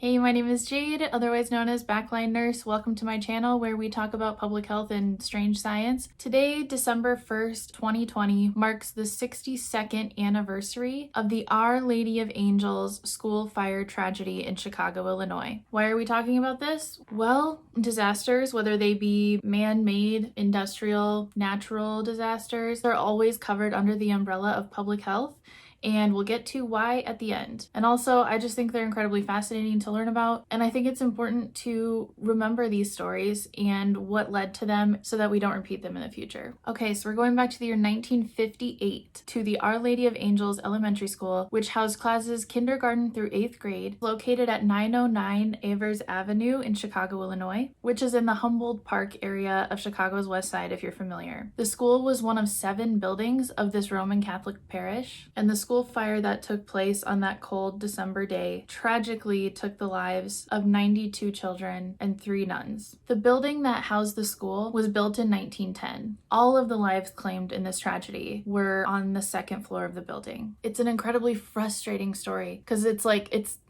Hey, my name is Jade, otherwise known as Backline Nurse. Welcome to my channel where we talk about public health and strange science. Today, December 1st, 2020, marks the 62nd anniversary of the Our Lady of Angels school fire tragedy in Chicago, Illinois. Why are we talking about this? Well, disasters, whether they be man-made, industrial, natural disasters, they're always covered under the umbrella of public health. And we'll get to why at the end. And also, I just think they're incredibly fascinating to learn about. And I think it's important to remember these stories and what led to them so that we don't repeat them in the future. Okay, so we're going back to the year 1958 to the Our Lady of Angels Elementary School, which housed classes kindergarten through 8th grade, located at 909 Avers Avenue in Chicago, Illinois, which is in the Humboldt Park area of Chicago's west side if you're familiar. The school was one of 7 buildings of this Roman Catholic parish, and the school fire that took place on that cold December day tragically took the lives of 92 children and 3 nuns. The building that housed the school was built in 1910. All of the lives claimed in this tragedy were on the 2nd floor of the building. It's an incredibly frustrating story because it's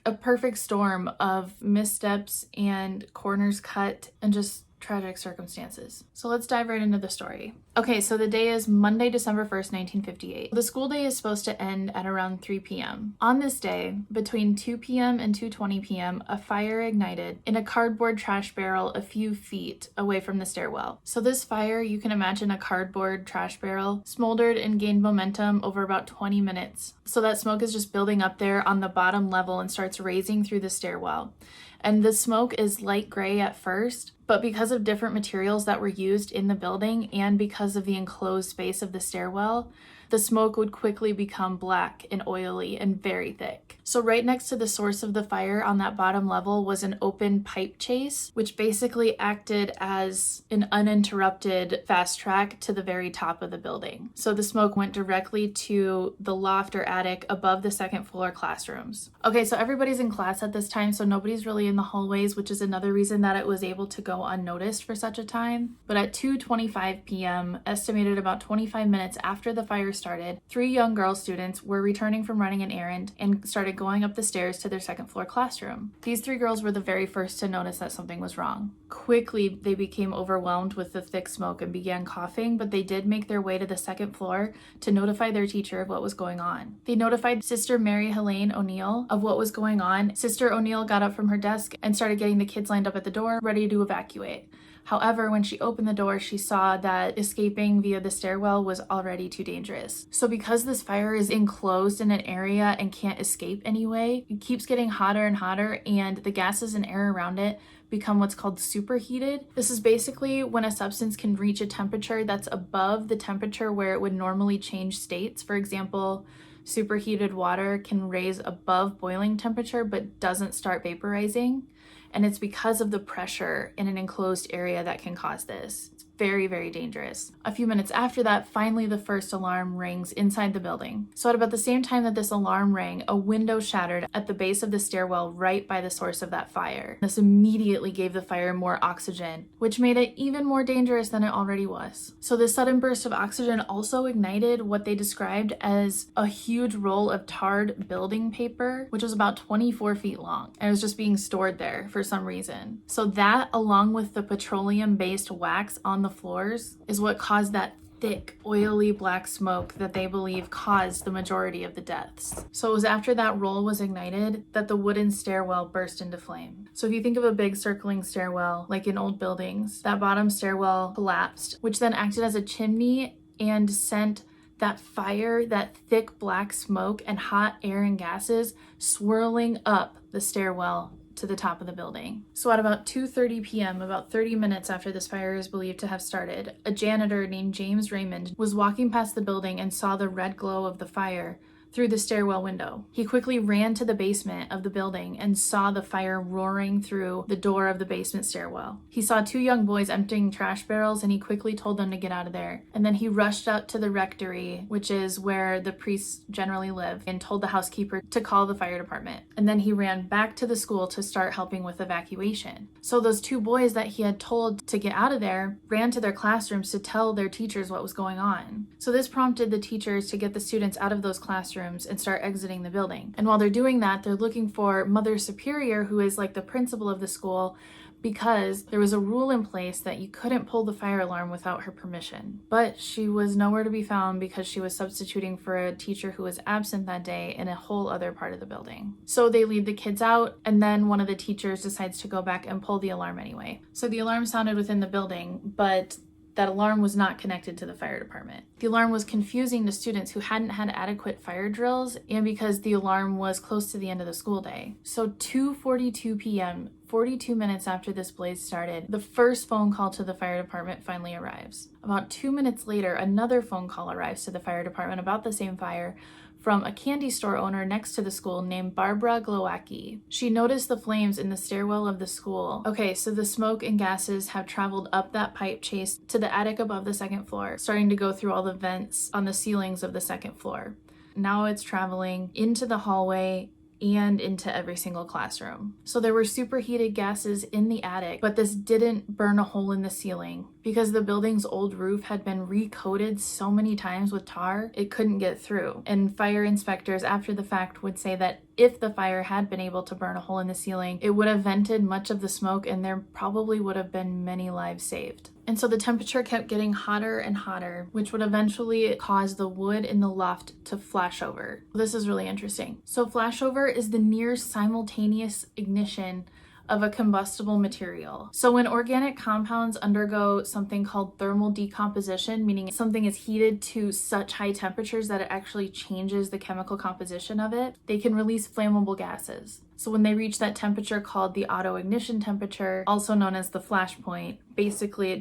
a perfect storm of missteps and corners cut and just tragic circumstances. So let's dive right into the story. Okay, so the day is Monday, December 1st, 1958. The school day is supposed to end at around 3 p.m. On this day, between 2 p.m. and 2:20 p.m., a fire ignited in a cardboard trash barrel a few feet away from the stairwell. So this fire, you can imagine a cardboard trash barrel, smoldered and gained momentum over about 20 minutes. So that smoke is just building up there on the bottom level and starts raising through the stairwell. And the smoke is light gray at first, but because of different materials that were used in the building and because of the enclosed space of the stairwell, the smoke would quickly become black and oily and very thick. So right next to the source of the fire on that bottom level was an open pipe chase, which basically acted as an uninterrupted fast track to the very top of the building. So the smoke went directly to the loft or attic above the 2nd floor classrooms. Okay, so everybody's in class at this time, so nobody's really in the hallways, which is another reason that it was able to go unnoticed for such a time. But at 2:25 p.m., estimated about 25 minutes after the fire started, 3 young girl students were returning from running an errand and started going up the stairs to their 2nd floor classroom. These 3 girls were the very first to notice that something was wrong. Quickly, they became overwhelmed with the thick smoke and began coughing, but they did make their way to the 2nd floor to notify their teacher of what was going on. They notified Sister Mary Helene O'Neill of what was going on. Sister O'Neill got up from her desk and started getting the kids lined up at the door, ready to evacuate. However, when she opened the door, she saw that escaping via the stairwell was already too dangerous. So because this fire is enclosed in an area and can't escape anyway, it keeps getting hotter and hotter, and the gases and air around it become what's called superheated. This is basically when a substance can reach a temperature that's above the temperature where it would normally change states. For example, superheated water can raise above boiling temperature but doesn't start vaporizing. And it's because of the pressure in an enclosed area that can cause this. It's very, very dangerous. A few minutes after that, finally the first alarm rings inside the building. So at about the same time that this alarm rang, a window shattered at the base of the stairwell right by the source of that fire. This immediately gave the fire more oxygen, which made it even more dangerous than it already was. So this sudden burst of oxygen also ignited what they described as a huge roll of tarred building paper, which was about 24 feet long. And it was just being stored there for some reason. So that, along with the petroleum-based wax on the floors, is what caused that thick, oily black smoke that they believe caused the majority of the deaths. So it was after that roll was ignited that the wooden stairwell burst into flame. So if you think of a big circling stairwell, like in old buildings, that bottom stairwell collapsed, which then acted as a chimney and sent that fire, that thick black smoke and hot air and gases swirling up the stairwell to the top of the building. So at about 2:30 p.m., about 30 minutes after this fire is believed to have started, a janitor named James Raymond was walking past the building and saw the red glow of the fire through the stairwell window. He quickly ran to the basement of the building and saw the fire roaring through the door of the basement stairwell. He saw 2 young boys emptying trash barrels, and he quickly told them to get out of there. And then he rushed out to the rectory, which is where the priests generally live, and told the housekeeper to call the fire department. And then he ran back to the school to start helping with evacuation. So those 2 boys that he had told to get out of there ran to their classrooms to tell their teachers what was going on. So this prompted the teachers to get the students out of those classrooms classrooms and start exiting the building. And while they're doing that, they're looking for Mother Superior, who is like the principal of the school, because there was a rule in place that you couldn't pull the fire alarm without her permission. But she was nowhere to be found because she was substituting for a teacher who was absent that day in a whole other part of the building. So they lead the kids out, and then one of the teachers decides to go back and pull the alarm anyway. So the alarm sounded within the building, but that alarm was not connected to the fire department. The alarm was confusing to students who hadn't had adequate fire drills, and because the alarm was close to the end of the school day. So 2:42 p.m., 42 minutes after this blaze started, the first phone call to the fire department finally arrives. About 2 minutes later, another phone call arrives to the fire department about the same fire, from a candy store owner next to the school named Barbara Glowacki. She noticed the flames in the stairwell of the school. Okay, so the smoke and gases have traveled up that pipe chase to the attic above the second floor, starting to go through all the vents on the ceilings of the second floor. Now it's traveling into the hallway and into every single classroom. So there were superheated gases in the attic, but this didn't burn a hole in the ceiling. Because the building's old roof had been recoated so many times with tar, it couldn't get through. And fire inspectors after the fact would say that if the fire had been able to burn a hole in the ceiling, it would have vented much of the smoke and there probably would have been many lives saved. And so the temperature kept getting hotter and hotter, which would eventually cause the wood in the loft to flash over. This is really interesting. So flashover is the near simultaneous ignition of a combustible material. So when organic compounds undergo something called thermal decomposition, meaning something is heated to such high temperatures that it actually changes the chemical composition of it, they can release flammable gases. So when they reach that temperature called the auto ignition temperature, also known as the flash point, basically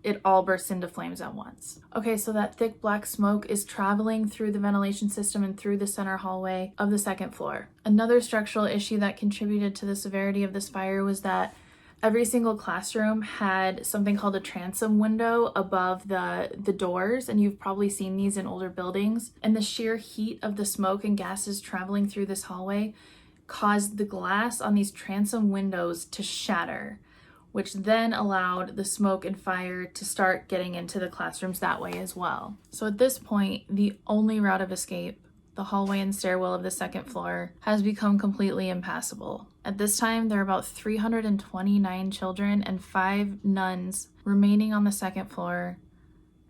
it all bursts into flames at once. Okay, so that thick black smoke is traveling through the ventilation system and through the center hallway of the second floor. Another structural issue that contributed to the severity of this fire was that every single classroom had something called a transom window above the doors, and you've probably seen these in older buildings. And the sheer heat of the smoke and gases traveling through this hallway caused the glass on these transom windows to shatter, which then allowed the smoke and fire to start getting into the classrooms that way as well. So at this point, the only route of escape, the hallway and stairwell of the second floor, has become completely impassable. At this time, there are about 329 children and 5 nuns remaining on the second floor,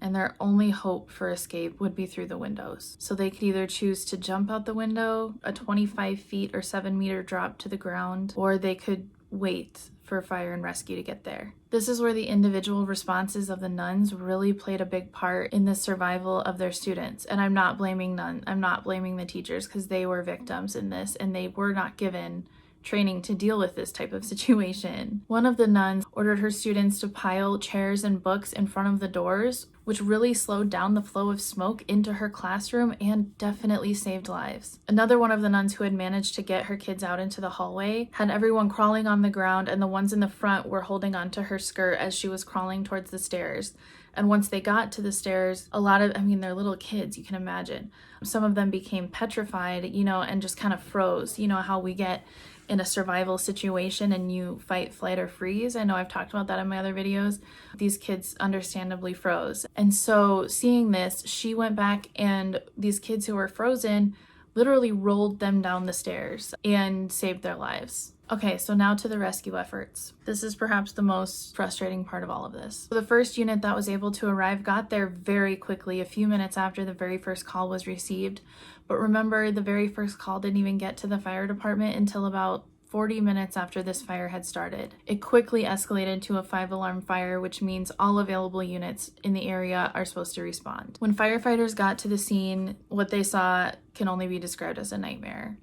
and their only hope for escape would be through the windows. So they could either choose to jump out the window, a 25 feet or 7-meter drop to the ground, or they could wait for fire and rescue to get there. This is where the individual responses of the nuns really played a big part in the survival of their students. And I'm not blaming the teachers, because they were victims in this and they were not given training to deal with this type of situation. One of the nuns ordered her students to pile chairs and books in front of the doors, which really slowed down the flow of smoke into her classroom and definitely saved lives. Another one of the nuns who had managed to get her kids out into the hallway had everyone crawling on the ground, and the ones in the front were holding onto her skirt as she was crawling towards the stairs. And once they got to the stairs, they're little kids, you can imagine. Some of them became petrified, and just kind of froze. You know how we get in a survival situation and you fight, flight, or freeze. I know I've talked about that in my other videos. These kids understandably froze. And so seeing this, she went back, and these kids who were frozen literally rolled them down the stairs and saved their lives. Okay, so now to the rescue efforts. This is perhaps the most frustrating part of all of this. So the first unit that was able to arrive got there very quickly, a few minutes after the very first call was received. But remember, the very first call didn't even get to the fire department until about 40 minutes after this fire had started. It quickly escalated to a 5-alarm fire, which means all available units in the area are supposed to respond. When firefighters got to the scene, what they saw can only be described as a nightmare.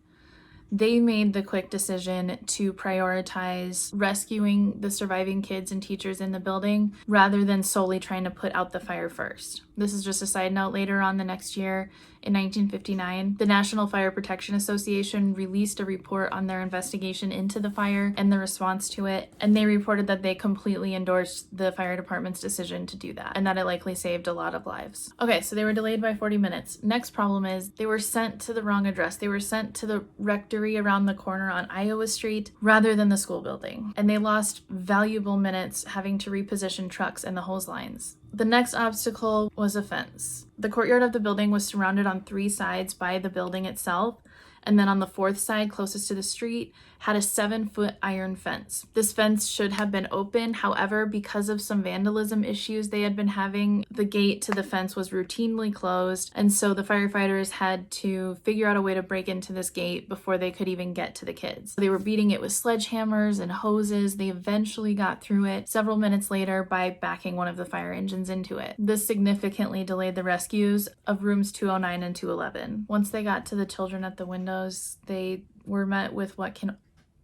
They made the quick decision to prioritize rescuing the surviving kids and teachers in the building rather than solely trying to put out the fire first. This is just a side note. Later on the next year, in 1959, the National Fire Protection Association released a report on their investigation into the fire and the response to it, and they reported that they completely endorsed the fire department's decision to do that, and that it likely saved a lot of lives. Okay, so they were delayed by 40 minutes. Next problem is they were sent to the wrong address. They were sent to the rectory around the corner on Iowa Street rather than the school building, and they lost valuable minutes having to reposition trucks and the hose lines. The next obstacle was a fence. The courtyard of the building was surrounded on 3 sides by the building itself, and then on the 4th side, closest to the street, had a 7-foot iron fence. This fence should have been open. However, because of some vandalism issues they had been having, the gate to the fence was routinely closed, and so the firefighters had to figure out a way to break into this gate before they could even get to the kids. They were beating it with sledgehammers and hoses. They eventually got through it several minutes later by backing one of the fire engines into it. This significantly delayed the rescues of rooms 209 and 211. Once they got to the children at the windows, they were met with what can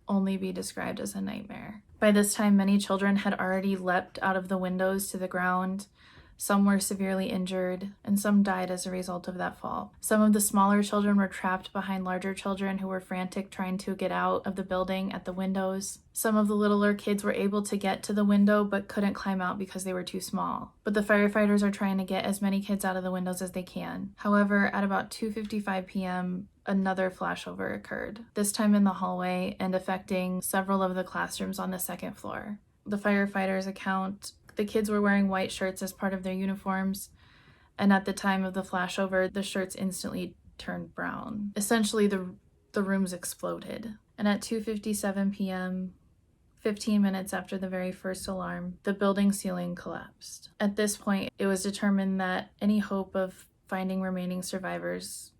only be described as a nightmare. By this time, many children had already leapt out of the windows to the ground. Some were severely injured, and some died as a result of that fall. Some of the smaller children were trapped behind larger children who were frantic trying to get out of the building at the windows. Some of the littler kids were able to get to the window but couldn't climb out because they were too small. But the firefighters are trying to get as many kids out of the windows as they can. However, at about 2:55 p.m., another flashover occurred, this time in the hallway and affecting several of the classrooms on the 2nd floor. The firefighters account the kids were wearing white shirts as part of their uniforms, and at the time of the flashover, the shirts instantly turned brown. Essentially, the rooms exploded. And at 2:57 p.m., 15 minutes after the very first alarm, the building ceiling collapsed. At this point, it was determined that any hope of finding remaining survivors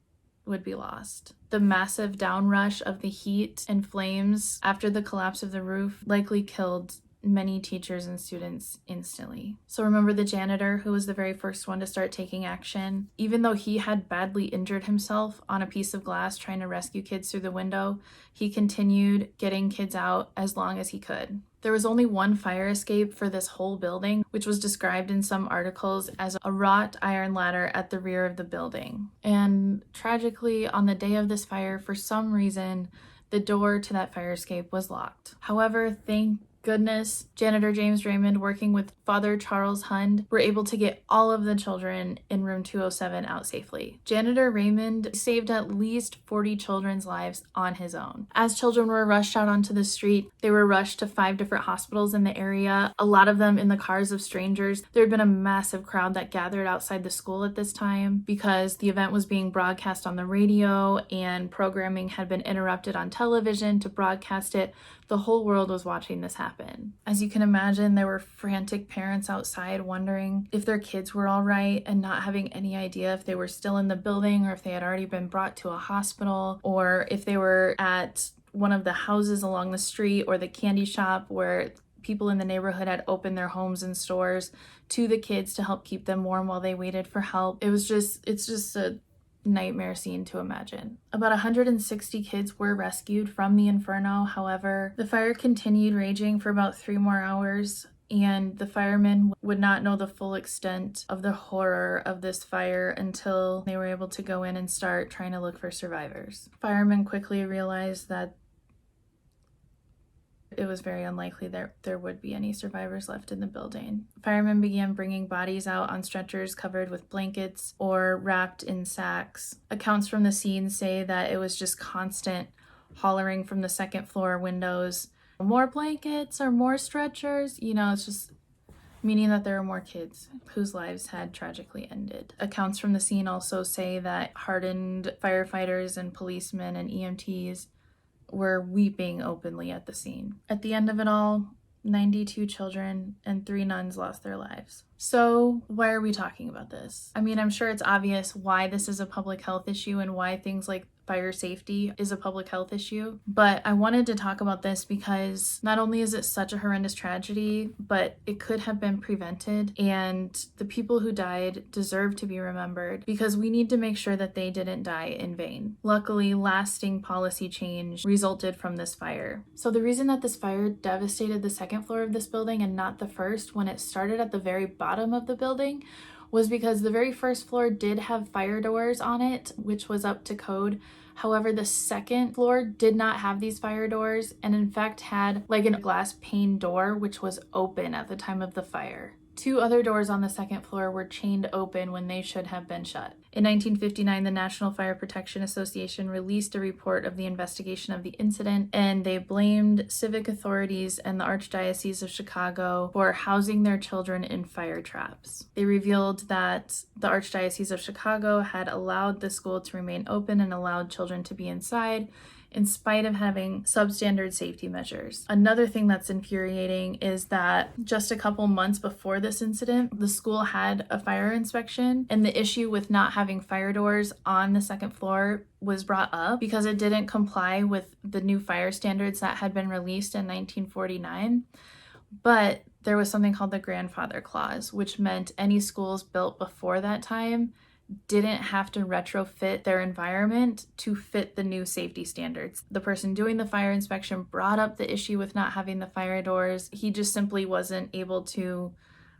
would be lost. The massive downrush of the heat and flames after the collapse of the roof likely killed many teachers and students instantly. So remember the janitor who was the very first one to start taking action? Even though he had badly injured himself on a piece of glass trying to rescue kids through the window, he continued getting kids out as long as he could. There was only one fire escape for this whole building, which was described in some articles as a wrought iron ladder at the rear of the building. And tragically, on the day of this fire, for some reason, the door to that fire escape was locked. However, thank goodness, janitor James Raymond, working with Father Charles Hund, were able to get all of the children in room 207 out safely. Janitor Raymond saved at least 40 children's lives on his own. As children were rushed out onto the street, they were rushed to 5 different hospitals in the area, a lot of them in the cars of strangers. There had been a massive crowd that gathered outside the school at this time because the event was being broadcast on the radio and programming had been interrupted on television to broadcast it. The whole world was watching this happen. As you can imagine, there were frantic parents outside wondering if their kids were all right and not having any idea if they were still in the building or if they had already been brought to a hospital or if they were at one of the houses along the street or the candy shop where people in the neighborhood had opened their homes and stores to the kids to help keep them warm while they waited for help. It's just a nightmare scene to imagine. About 160 kids were rescued from the inferno. However, the fire continued raging for about 3 more hours, and the firemen would not know the full extent of the horror of this fire until they were able to go in and start trying to look for survivors. Firemen quickly realized that it was very unlikely that there would be any survivors left in the building. Firemen began bringing bodies out on stretchers covered with blankets or wrapped in sacks. Accounts from the scene say that it was just constant hollering from the 2nd floor windows, more blankets or more stretchers. It's just meaning that there were more kids whose lives had tragically ended. Accounts from the scene also say that hardened firefighters and policemen and EMTs were weeping openly at the scene. At the end of it all, 92 children and 3 nuns lost their lives. So why are we talking about this? I mean, I'm sure it's obvious why this is a public health issue and why things like fire safety is a public health issue, but I wanted to talk about this because not only is it such a horrendous tragedy, but it could have been prevented, and the people who died deserve to be remembered because we need to make sure that they didn't die in vain. Luckily, lasting policy change resulted from this fire. So the reason that this fire devastated the 2nd floor of this building and not the 1st when it started at the very bottom of the building was because the very 1st floor did have fire doors on it, which was up to code. However, the 2nd floor did not have these fire doors and in fact had like a glass pane door, which was open at the time of the fire. 2 other doors on the second floor were chained open when they should have been shut. In 1959, the National Fire Protection Association released a report of the investigation of the incident, and they blamed civic authorities and the Archdiocese of Chicago for housing their children in fire traps. They revealed that the Archdiocese of Chicago had allowed the school to remain open and allowed children to be inside, in spite of having substandard safety measures. Another thing that's infuriating is that just a couple months before this incident, the school had a fire inspection, and the issue with not having fire doors on the second floor was brought up because it didn't comply with the new fire standards that had been released in 1949. But there was something called the grandfather clause, which meant any schools built before that time didn't have to retrofit their environment to fit the new safety standards. The person doing the fire inspection brought up the issue with not having the fire doors. He just simply wasn't able to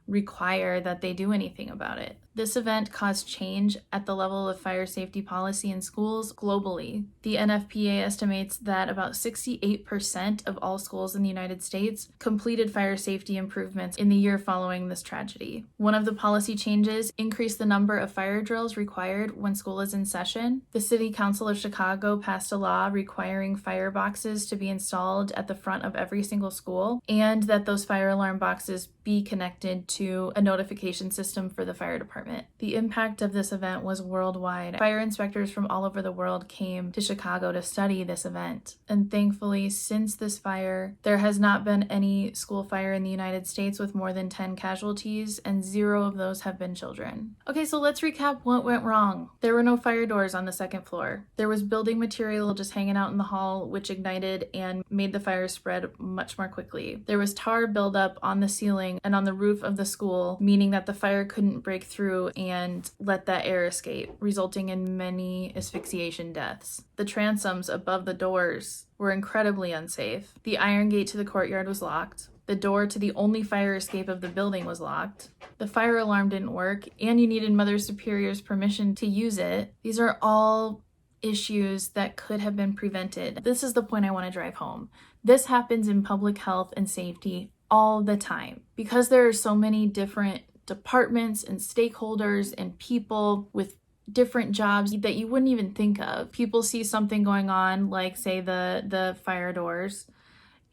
require that they do anything about it. This event caused change at the level of fire safety policy in schools globally. The NFPA estimates that about 68% of all schools in the United States completed fire safety improvements in the year following this tragedy. One of the policy changes increased the number of fire drills required when school is in session. The City Council of Chicago passed a law requiring fire boxes to be installed at the front of every single school, and that those fire alarm boxes be connected to a notification system for the fire department. The impact of this event was worldwide. Fire inspectors from all over the world came to Chicago to study this event. And thankfully, since this fire, there has not been any school fire in the United States with more than 10 casualties, and 0 of those have been children. Okay, so let's recap what went wrong. There were no fire doors on the second floor. There was building material just hanging out in the hall, which ignited and made the fire spread much more quickly. There was tar buildup on the ceiling and on the roof of the school, meaning that the fire couldn't break through and let that air escape, resulting in many asphyxiation deaths. The transoms above the doors were incredibly unsafe. The iron gate to the courtyard was locked. The door to the only fire escape of the building was locked. The fire alarm didn't work, and you needed Mother Superior's permission to use it. These are all issues that could have been prevented. This is the point I want to drive home. This happens in public health and safety all the time. Because there are so many different departments and stakeholders and people with different jobs that you wouldn't even think of. People see something going on, like say the fire doors,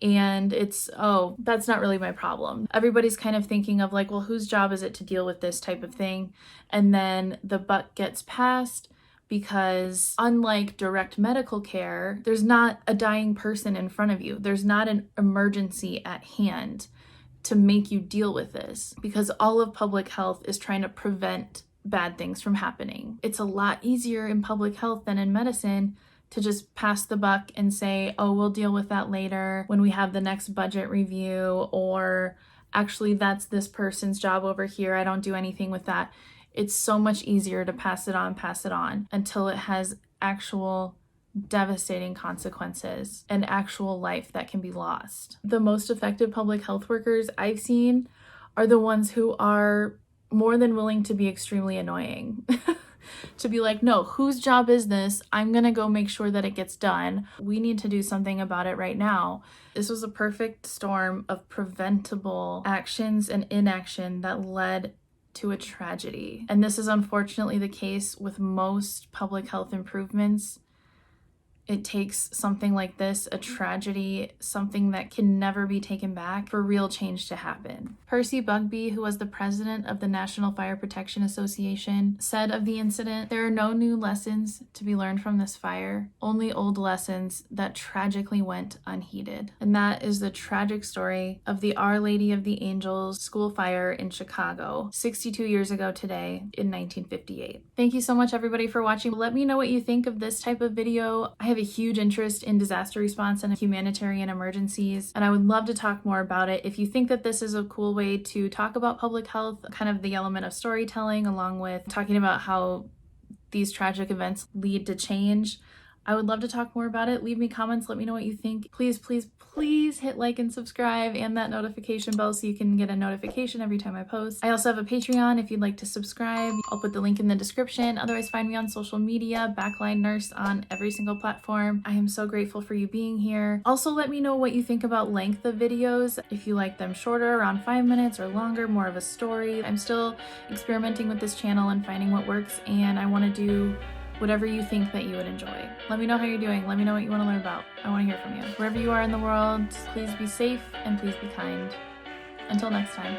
and it's, oh, that's not really my problem. Everybody's kind of thinking of like, well, whose job is it to deal with this type of thing? And then the buck gets passed because unlike direct medical care, there's not a dying person in front of you. There's not an emergency at hand to make you deal with this, because all of public health is trying to prevent bad things from happening. It's a lot easier in public health than in medicine to just pass the buck and say, oh, we'll deal with that later when we have the next budget review, or actually that's this person's job over here, I don't do anything with that. It's so much easier to pass it on until it has actual devastating consequences and actual life that can be lost. The most effective public health workers I've seen are the ones who are more than willing to be extremely annoying. To be like, no, whose job is this? I'm gonna go make sure that it gets done. We need to do something about it right now. This was a perfect storm of preventable actions and inaction that led to a tragedy. And this is unfortunately the case with most public health improvements. It takes something like this, a tragedy, something that can never be taken back, for real change to happen. Percy Bugbee, who was the president of the National Fire Protection Association, said of the incident, "There are no new lessons to be learned from this fire, only old lessons that tragically went unheeded." And that is the tragic story of the Our Lady of the Angels school fire in Chicago, 62 years ago today in 1958. Thank you so much everybody for watching. Let me know what you think of this type of video. I have a huge interest in disaster response and humanitarian emergencies, and I would love to talk more about it. If you think that this is a cool way to talk about public health, kind of the element of storytelling along with talking about how these tragic events lead to change, I would love to talk more about it. Leave me comments, let me know what you think. Please, please, please hit like and subscribe and that notification bell so you can get a notification every time I post. I also have a Patreon if you'd like to subscribe. I'll put the link in the description. Otherwise, find me on social media, Backline Nurse on every single platform. I am so grateful for you being here. Also, let me know what you think about length of videos. If you like them shorter, around 5 minutes, or longer, more of a story. I'm still experimenting with this channel and finding what works, and I want to do whatever you think that you would enjoy. Let me know how you're doing. Let me know what you want to learn about. I want to hear from you. Wherever you are in the world, please be safe and please be kind. Until next time.